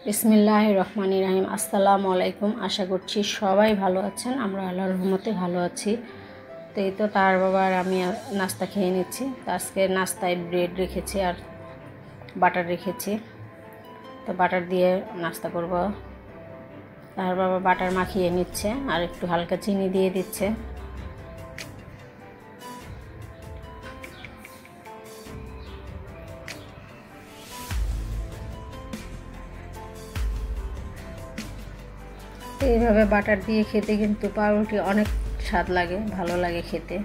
বিসমিল্লাহির রহমানির রহিম। আসসালামু আলাইকুম। আশা করছি সবাই ভালো আছেন। আমরা আল্লাহর রহমতে ভালো আছি। তো এই তো তার বাবার আমি নাস্তা খেয়ে নিচ্ছি। তো আজকে নাস্তায় ব্রেড রেখেছি আর বাটার রেখেছি। তো বাটার দিয়ে নাস্তা করব। তার বাবা বাটার মাখিয়ে নিচ্ছে আর একটু হালকা চিনি দিয়ে দিচ্ছে। তো এইভাবে বাটার দিয়ে খেতে কিন্তু পাউরুটি অনেক স্বাদ লাগে, ভালো লাগে খেতে।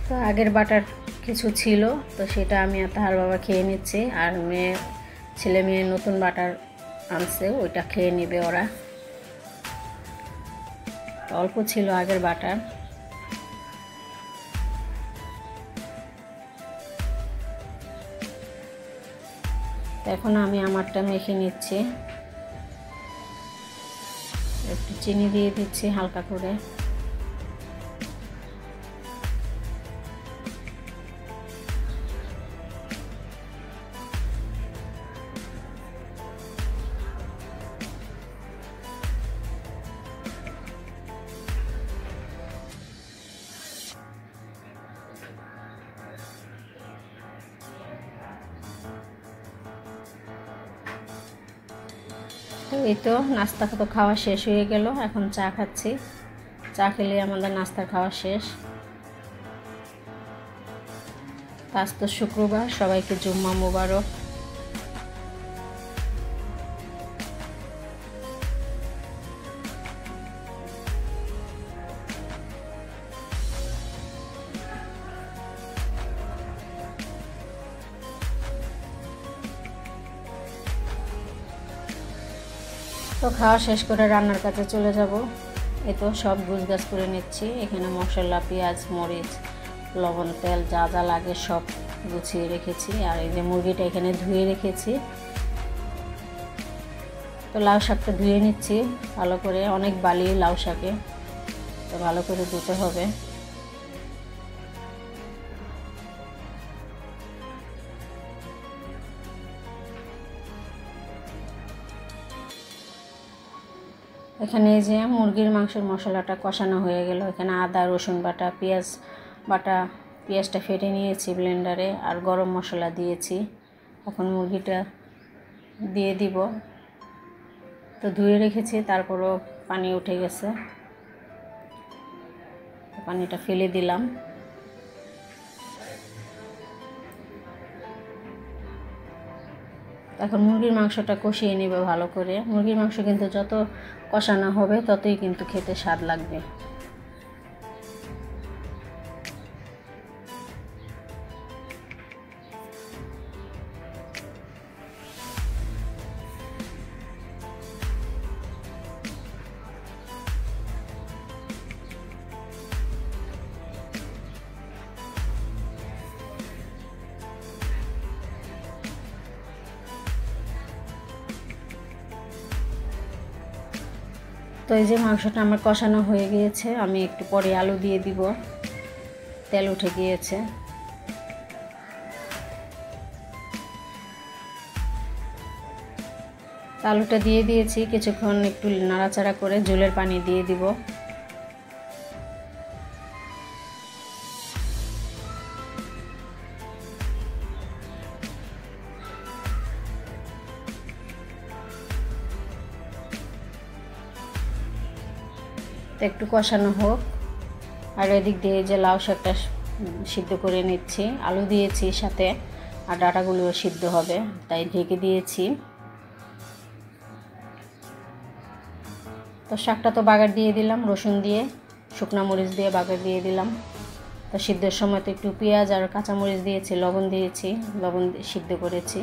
তো আগের বাটার কিছু ছিল, তো সেটা আমি আর তাহার বাবা খেয়ে নিচ্ছি। আর ছেলে মেয়ে নতুন বাটার আনছে, ওইটা খেয়ে নেবে ওরা। অল্প ছিল আগের বাটার। এখন আমি আমারটা মেখে নিচ্ছি। একটু চিনি দিয়ে দিচ্ছি হালকা করে। তো এই তো নাস্তা তো খাওয়া শেষ হয়ে গেল, এখন চা খাচ্ছি। চা খেলে আমাদের নাস্তা খাওয়া শেষ। আজ তো শুক্রবার, সবাইকে জুম্মা মোবারক। তো খাওয়া শেষ করে রান্নার কাজে চলে যাব। এই তো সব গুছগাছ করে নিচ্ছি। এখানে মশলা, পেঁয়াজ, মরিচ, লবণ, তেল যা যা লাগে সব গুছিয়ে রেখেছি। আর এই যে মুরগিটা এখানে ধুয়ে রেখেছি। তো লাউ শাকটা ধুয়ে নিচ্ছি ভালো করে, অনেক বালি লাউ শাকে, তো ভালো করে ধুতে হবে। এখানে এই যে মুরগির মাংসের মশলাটা কষানো হয়ে গেল। এখানে আদা, রসুন বাটা, পেঁয়াজ বাটা, পেঁয়াজটা ফেটে নিয়েছি ব্লেন্ডারে, আর গরম মশলা দিয়েছি। এখন মুরগিটা দিয়ে দিব। তো ধুয়ে রেখেছি, তারপরও পানি উঠে গেছে, পানিটা ফেলে দিলাম। এখন মুরগির মাংসটা কষিয়ে নেবে ভালো করে। মুরগির মাংস কিন্তু যত কষানো হবে ততই কিন্তু খেতে স্বাদ লাগবে। তো এই যে মাংসটা আমার কষানো হয়ে গিয়েছে, আমি একটু পরে আলু দিয়ে দিব। তেল উঠে গিয়েছে। আলুটা দিয়ে দিয়েছি, কিছুক্ষণ একটু নাড়াচাড়া করে ঝোলের পানি দিয়ে দিব। একটু কষানো হোক। আর এদিক দিয়ে যে লাউ শাকটা সিদ্ধ করে নিচ্ছি, আলু দিয়েছি সাথে, আর ডাঁটাগুলোও সিদ্ধ হবে, তাই ঢেকে দিয়েছি। তো শাকটা তো বাগার দিয়ে দিলাম, রসুন দিয়ে, শুকনো মরিচ দিয়ে বাগার দিয়ে দিলাম। তো সিদ্ধের সময় তো একটু পেঁয়াজ আর কাঁচামরিচ দিয়েছি, লবণ দিয়েছি, লবণ সিদ্ধ করেছি।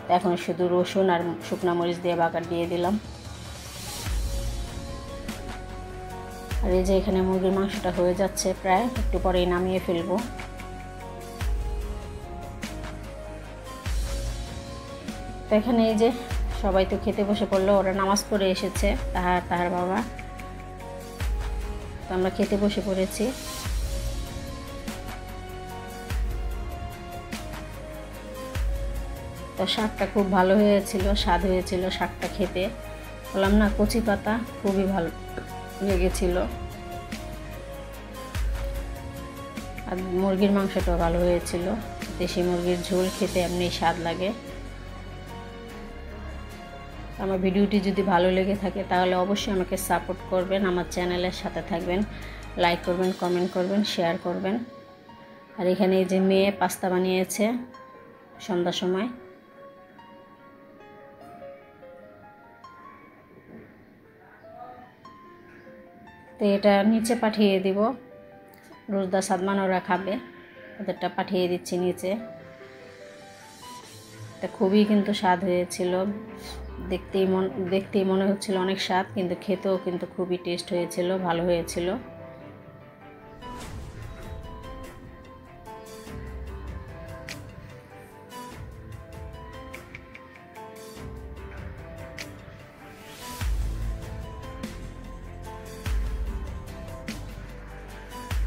তো এখন শুধু রসুন আর শুকনো মরিচ দিয়ে বাগার দিয়ে দিলাম। আর এই যে এখানে মুরগির মাংসটা হয়ে যাচ্ছে প্রায়, একটু পরেই নামিয়ে ফেলবো। তো এখানে এই যে সবাই তো খেতে বসে পড়লো, ওরা নামাজ পড়ে এসেছে, তাহার বাবা। তো আমরা খেতে বসে পড়েছি। তো শাকটা খুব ভালো হয়েছিল, স্বাদ হয়েছিল শাকটা খেতে। বললাম না, কচি পাতা খুবই ভালো লেগেছিল। আর মুরগির মাংসটাও ভালো হয়েছিল। দেশি মুরগির ঝোল খেতে এমনি স্বাদ লাগে। আমার ভিডিওটি যদি ভালো লেগে থাকে তাহলে অবশ্যই আমাকে সাপোর্ট করবেন, আমার চ্যানেলের সাথে থাকবেন, লাইক করবেন, কমেন্ট করবেন, শেয়ার করবেন। আর এখানে এই যে মেয়ে পাস্তা বানিয়েছে সন্ধ্যার সময়। তো এটা নিচে পাঠিয়ে দিব, রোজদা সাদমান ওরা খাবে, ওদেরটা পাঠিয়ে দিচ্ছি নিচে। এটা খুবই কিন্তু স্বাদ হয়েছিল, দেখতেই মনে হচ্ছিল অনেক স্বাদ, কিন্তু খেতেও কিন্তু খুবই টেস্ট হয়েছিল, ভালো হয়েছিল।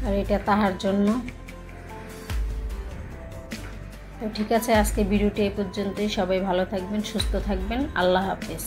আর এটা তাহার জন্য। তো ঠিক আছে, আজকে ভিডিওটি এই পর্যন্তই। সবাই ভালো থাকবেন, সুস্থ থাকবেন। আল্লাহ হাফেজ।